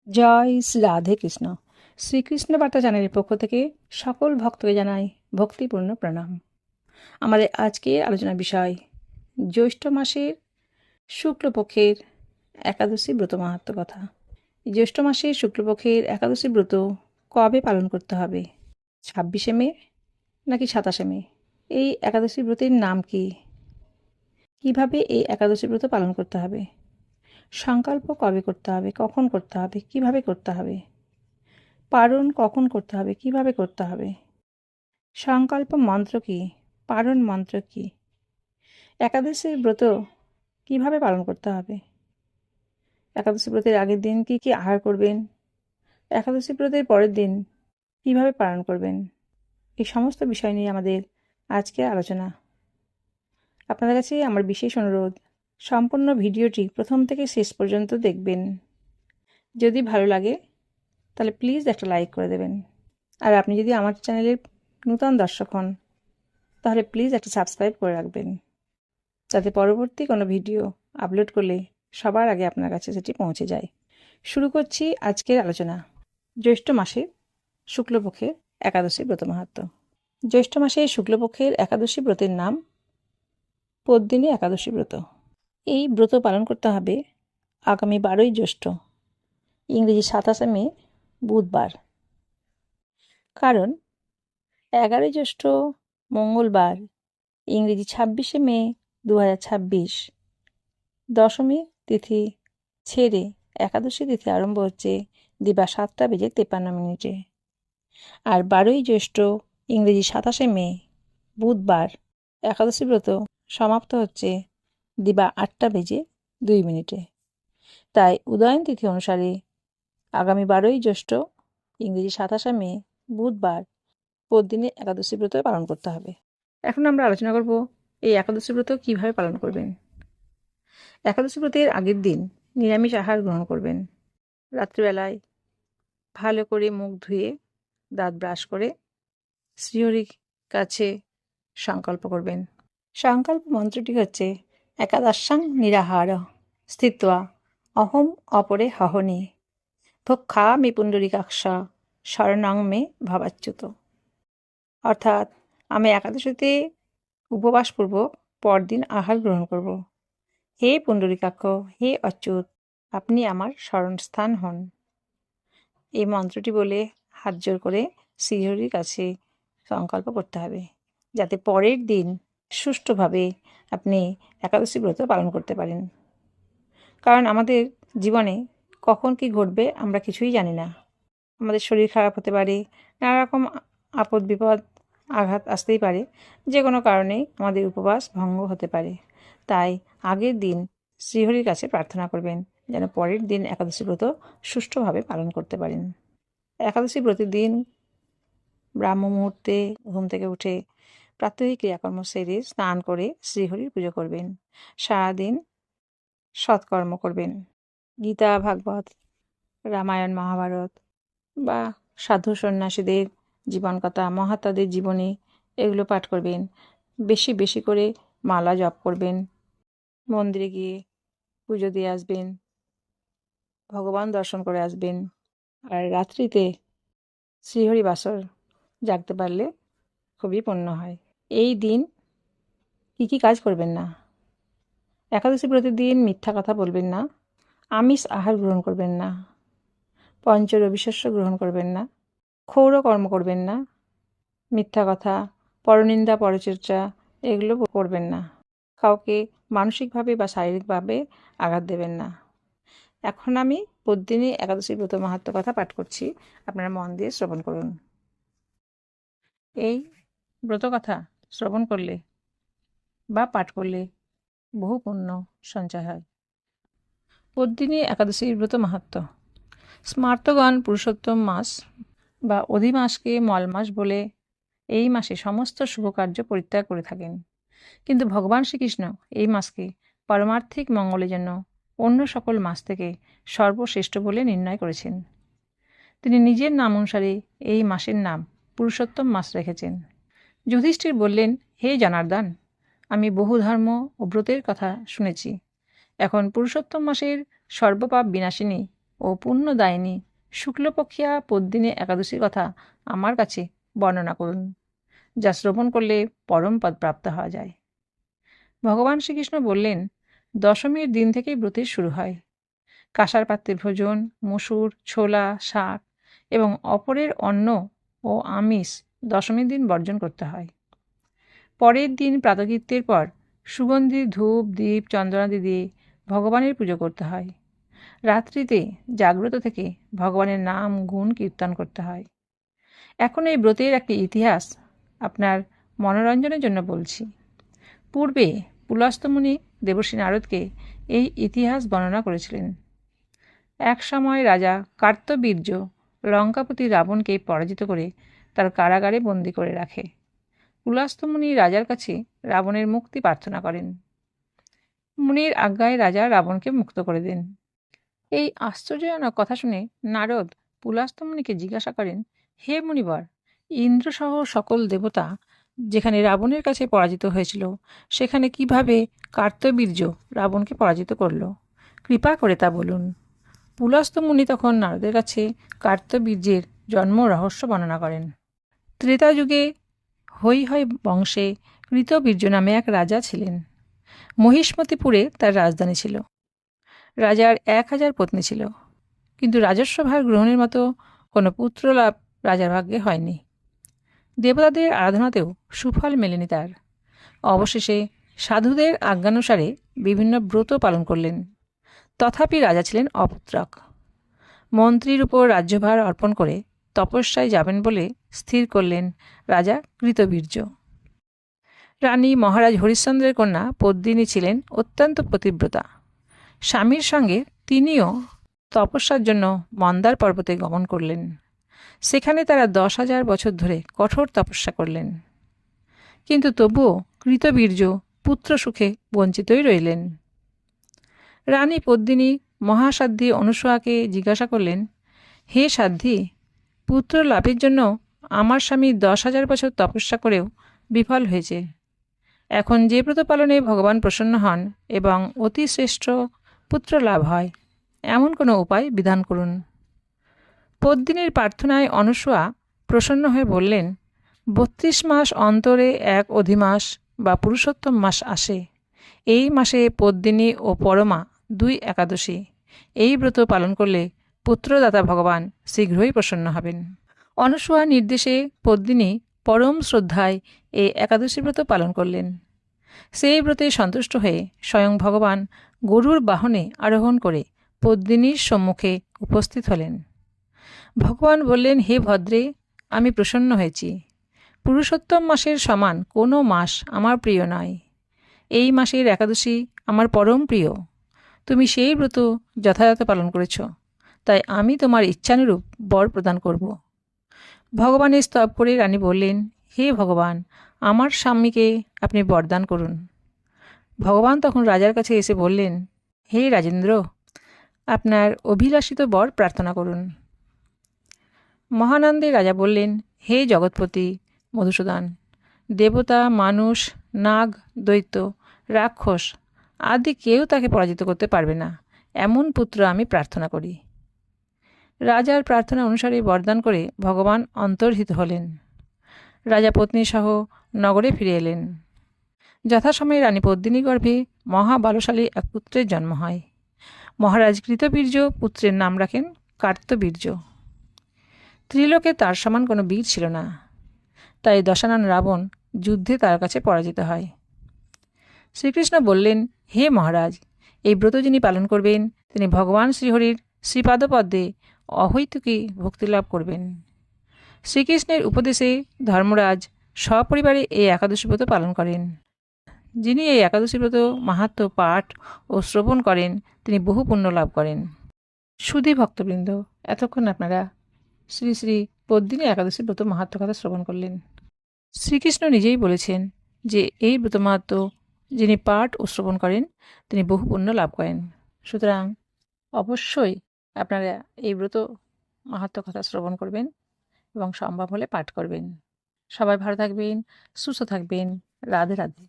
জয় শ্রী রাধে কৃষ্ণ। শ্রীকৃষ্ণ বার্তা চ্যানেলের পক্ষ থেকে সকল ভক্তকে জানাই ভক্তিপূর্ণ প্রণাম। আমাদের আজকের আলোচনার বিষয় জ্যৈষ্ঠ মাসের শুক্লপক্ষের একাদশী ব্রত মাহাত্ম্য কথা। জ্যৈষ্ঠ মাসের শুক্লপক্ষের একাদশী ব্রত কবে পালন করতে হবে? 26শে মে নাকি 27শে মে? এই একাদশী ব্রতের নাম কি? কিভাবে এই একাদশী ব্রত পালন করতে হবে? সংকল্প কবে করতে হবে, কখন করতে হবে, কিভাবে করতে হবে? পারণ কখন করতে হবে, কিভাবে করতে হবে? সংকল্প মন্ত্র কি? পারণ মন্ত্র কি? একাদশীর ব্রত কিভাবে পালন করতে হবে? একাদশী ব্রতের আগের দিন কি কি আহার করবেন? একাদশী ব্রতের পরের দিন কিভাবে পালন করবেন? এই সমস্ত বিষয় নিয়ে আমাদের আজকের আলোচনা। আপনাদের কাছে আমার বিশেষ অনুরোধ, সম্পূর্ণ ভিডিওটি প্রথম থেকে শেষ পর্যন্ত দেখবেন। যদি ভালো লাগে তাহলে প্লিজ একটা লাইক করে দেবেন। আর আপনি যদি আমার চ্যানেলের নূতন দর্শক হন তাহলে প্লিজ একটা সাবস্ক্রাইব করে রাখবেন, যাতে পরবর্তী কোনো ভিডিও আপলোড করলে সবার আগে আপনার কাছে সেটি পৌঁছে যায়। শুরু করছি আজকের আলোচনা। জ্যৈষ্ঠ মাসে শুক্লপক্ষের একাদশী ব্রত মাহাত্ম্য। জ্যৈষ্ঠ মাসে শুক্লপক্ষের একাদশী ব্রতের নাম পদ্মিনী একাদশী ব্রত। এই ব্রত পালন করতে হবে আগামী 12ই জ্যৈষ্ঠ, ইংরেজি 27শে মে বুধবার। কারণ 11ই জ্যৈষ্ঠ মঙ্গলবার, ইংরেজি 26শে মে 2026 দশমী তিথি ছেড়ে একাদশী তিথি আরম্ভ হচ্ছে দিবা 7:53 আর 12ই জ্যৈষ্ঠ ইংরেজি 27শে মে বুধবার একাদশী ব্রত সমাপ্ত হচ্ছে দিবা 8:02। তাই উদয়ন তিথি অনুসারে আগামী 12ই জ্যৈষ্ঠ ইংরেজি 27শে মে বুধবার পদ্মিনী একাদশী ব্রত পালন করতে হবে। এখন আমরা আলোচনা করব এই একাদশী ব্রত কিভাবে পালন করবেন। একাদশী ব্রতের আগের দিন নিরামিষ আহার গ্রহণ করবেন। রাত্রিবেলায় ভালো করে মুখ ধুয়ে দাঁত ব্রাশ করে শ্রীহরির কাছে সংকল্প করবেন। সংকল্প মন্ত্রটি হচ্ছে একাদশাং নিরাহার স্থিত্বা অহম অপরে হহনি ভক্ষামি পুণ্ডরিকাক্ষা শরণং মে ভবাচ্যুত। অর্থাৎ আমি একাদশীতে উপবাসপূর্বক পরদিন আহার গ্রহণ করব। হে পুণ্ডরিকাক্ষ, হে অচ্যুত, আপনি আমার শরণস্থান হন। এই মন্ত্রটি বলে হাত জোর করে শ্রীহরির কাছে সংকল্প করতে হবে, যাতে পরের দিন সুষ্ঠুভাবে আপনি একাদশী ব্রত পালন করতে পারেন। কারণ আমাদের জীবনে কখন কি ঘটবে আমরা কিছুই জানি না। আমাদের শরীর খারাপ হতে পারে, নানা রকম আপদ বিপদ আঘাত আসতেই পারে, যে কোনো কারণেই আমাদের উপবাস ভঙ্গ হতে পারে। তাই আগের দিন শ্রীহরির কাছে প্রার্থনা করবেন যেন পরের দিন একাদশী ব্রত সুষ্ঠুভাবে পালন করতে পারেন। একাদশী ব্রতের দিন ব্রাহ্ম মুহূর্তে ঘুম থেকে উঠে প্রাত্যহিক ক্রিয়াকর্ম সেরে স্নান করে শ্রীহরির পুজো করবেন। সারাদিন সৎকর্ম করবেন। গীতা, ভাগবত, রামায়ণ, মহাভারত বা সাধু সন্ন্যাসীদের জীবনকথা, মহাত্মাদের জীবনী এগুলো পাঠ করবেন। বেশি বেশি করে মালা জপ করবেন। মন্দিরে গিয়ে পুজো দিয়ে আসবেন, ভগবান দর্শন করে আসবেন। আর রাত্রিতে শ্রীহরি বাসর জাগতে পারলে খুবই পুণ্য হয়। এই দিন কি কি কাজ করবেন না? একাদশী ব্রতের দিন মিথ্যা কথা বলবেন না, আমিষ আহার গ্রহণ করবেন না, পঞ্চ রবিশস্য গ্রহণ করবেন না, ক্ষৌর কর্ম করবেন না, মিথ্যা কথা, পরনিন্দা, পরচর্চা এগুলো করবেন না। কাউকে মানসিকভাবে বা শারীরিকভাবে আঘাত দেবেন না। এখন আমি পদ্মিনী একাদশী ব্রত মাহাত্ম্য কথা পাঠ করছি, আপনারা মন দিয়ে শ্রবণ করুন। এই ব্রত কথা শ্রবণ করলে বা পাঠ করলে বহু পুণ্য সঞ্চয় হয়। পদ্মিনী একাদশীর ব্রত মাহাত্ম্য। স্মার্তগণ পুরুষোত্তম মাস বা অধিমাসকে মল মাস বলে এই মাসে সমস্ত শুভকার্য পরিত্যাগ করে থাকেন। কিন্তু ভগবান শ্রীকৃষ্ণ এই মাসকে পারমার্থিক মঙ্গলের জন্য অন্য সকল মাস থেকে সর্বশ্রেষ্ঠ বলে নির্ণয় করেছেন। তিনি নিজের নাম অনুসারে এই মাসের নাম পুরুষোত্তম মাস রেখেছেন। যুধিষ্ঠির বললেন, হে জনার্দন, আমি বহু ধর্ম ও ব্রতের কথা শুনেছি। এখন পুরুষোত্তম মাসের সর্বপাপ বিনাশিনী ও পুণ্যদায়িনী শুক্লপক্ষিয়া পদ্মিনী একাদশীর কথা আমার কাছে বর্ণনা করুন, যা শ্রবণ করলে পরম পদ প্রাপ্ত হওয়া যায়। ভগবান শ্রীকৃষ্ণ বললেন, দশমীর দিন থেকেই ব্রতের শুরু হয়। কাঁসার পাত্রে ভোজন, মসুর, ছোলা, শাক এবং অপরের অন্ন ও আমিষ দশমীর দিন বর্জন করতে হয়। পরের দিন প্রাতকৃত্যের পর সুগন্ধি ধূপ দীপ চন্দনাদি দিয়ে ভগবানের পুজো করতে হয়। রাত্রিতে জাগ্রত থেকে ভগবানের নাম গুণ কীর্তন করতে হয়। এখন এই ব্রতের একটি ইতিহাস আপনার মনোরঞ্জনের জন্য বলছি। পূর্বে পুলস্ত্য মুনি দেবর্ষি নারদকে এই ইতিহাস বর্ণনা করেছিলেন। এক সময় রাজা কার্তবীর্য লঙ্কাপতি রাবণকে পরাজিত করে তার কারাগারে বন্দী করে রাখে। পুলস্ত্য মুনি রাজার কাছে রাবণের মুক্তি প্রার্থনা করেন। মুনির আজ্ঞায় রাজা রাবণকে মুক্ত করে দেন। এই আশ্চর্যজনক কথা শুনে নারদ পুলস্ত্য মুনিকে জিজ্ঞাসা করেন, হে মুনিবর, ইন্দ্রসহ সকল দেবতা যেখানে রাবণের কাছে পরাজিত হয়েছিল, সেখানে কিভাবে কার্তবীর্য রাবণকে পরাজিত করল? কৃপা করে তা বলুন। পুলস্ত্য মুনি তখন নারদের কাছে কার্তবীর্যের জন্ম রহস্য বর্ণনা করেন। ত্রেতা যুগে হৈহয় বংশে কৃতবীর্য নামে এক রাজা ছিলেন। মহিষ্মতিপুরে তার রাজধানী ছিল। রাজার 1000 পত্নী ছিল, কিন্তু রাজস্ব ভার গ্রহণের মতো কোনো পুত্রলাভ রাজার ভাগ্যে হয়নি। দেবতাদের আরাধনাতেও সুফল মেলেনি তার। অবশেষে সাধুদের আজ্ঞানুসারে বিভিন্ন ব্রত পালন করলেন, তথাপি রাজা ছিলেন অপুত্রক। মন্ত্রীর উপর রাজ্যভার অর্পণ করে তপস্যায় যাবেন বলে স্থির করলেন রাজা কৃতবীর্য। রানী মহারাজ হরিশ্চন্দ্রের কন্যা পদ্মিনী ছিলেন অত্যন্ত পতিব্রতা। স্বামীর সঙ্গে তিনিও তপস্যার জন্য মন্দার পর্বতে গমন করলেন। সেখানে তারা 10,000 বছর ধরে কঠোর তপস্যা করলেন, কিন্তু তবুও কৃতবীর্য পুত্র সুখে বঞ্চিতই রইলেন। রানী পদ্মিনী মহাসাধ্বী অনুসূয়াকে জিজ্ঞাসা করলেন, হে সাধ্বী, পুত্র লাভের জন্য আমার স্বামী 10,000 বছর তপস্যা করেও বিফল হয়েছে। এখন যে ব্রত পালনে ভগবান প্রসন্ন হন এবং অতি শ্রেষ্ঠ পুত্র লাভ হয়, এমন কোনো উপায় বিধান করুন। পদ্মিনীর প্রার্থনায় অনুসূয়া প্রসন্ন হয়ে বললেন, 32 মাস অন্তরে এক অধিমাস বা পুরুষোত্তম মাস আসে। এই মাসে পদ্মিনী ও পরমা 2 একাদশী। এই ব্রত পালন করলে পুত্রদাতা ভগবান শীঘ্রই প্রসন্ন হবেন। অনুসূয়া নির্দেশে পদ্মিনী পরম শ্রদ্ধায় এই একাদশী ব্রত পালন করলেন। সেই ব্রতে সন্তুষ্ট হয়ে স্বয়ং ভগবান গরুর বাহনে আরোহণ করে পদ্মিনীর সম্মুখে উপস্থিত হলেন। ভগবান বললেন, হে ভদ্রে, আমি প্রসন্ন হয়েছি। পুরুষোত্তম মাসের সমান কোনো মাস আমার প্রিয় নয়। এই মাসের একাদশী আমার পরম প্রিয়। তুমি সেই ব্রত যথাযথ পালন করেছ, তাই আমি তোমার ইচ্ছানুরূপ বর প্রদান করব। ভগবানের স্তব করে রানী বললেন, হে ভগবান, আমার স্বামীকে আপনি বরদান করুন। ভগবান তখন রাজার কাছে এসে বললেন, হে রাজেন্দ্র, আপনার অভিলাষিত বর প্রার্থনা করুন। মহানন্দে রাজা বললেন, হে জগৎপতি মধুসূদন, দেবতা, মানুষ, নাগ, দৈত্য, রাক্ষস আদি কেউ তাকে পরাজিত করতে পারবে না, এমন পুত্র আমি প্রার্থনা করি। রাজার প্রার্থনা অনুসারে বরদান করে ভগবান অন্তর্হিত হলেন। রাজা পত্নীসহ নগরে ফিরে এলেন। যথাসময়ে রানী পদ্মিনী গর্ভে মহাবলশালী এক পুত্রের জন্ম হয়। মহারাজ কৃতবীর্য পুত্রের নাম রাখেন কার্তবীর্য। ত্রিলোকে তার সমান কোনো বীর ছিল না, তাই দশানন রাবণ যুদ্ধে তার কাছে পরাজিত হয়। শ্রীকৃষ্ণ বললেন, হে মহারাজ, এই ব্রত যিনি পালন করবেন তিনি ভগবান শ্রীহরির শ্রীপাদপদ্মে অহৈতুকী ভক্তিলাভ করবেন। শ্রীকৃষ্ণের উপদেশে ধর্মরাজ সপরিবারে এই একাদশী ব্রত পালন করেন। যিনি এই একাদশী ব্রত মাহাত্ম্য পাঠ ও শ্রবণ করেন তিনি বহু পুণ্য লাভ করেন। সুধী ভক্তবৃন্দ, এতক্ষণ আপনারা শ্রী শ্রী পদ্মিনী একাদশী ব্রত মাহাত্ম্য কথা শ্রবণ করলেন। শ্রীকৃষ্ণ নিজেই বলেছেন যে এই ব্রত মাহাত্ম্য যিনি পাঠ ও শ্রবণ করেন তিনি বহু পুণ্য লাভ করেন। সুতরাং অবশ্যই আপনারা এই ব্রত মাহাত্ম্য কথা শ্রবণ করবেন এবং সম্ভব হলে পাঠ করবেন। সবাই ভালো থাকবেন, সুস্থ থাকবেন। রাধে রাধে।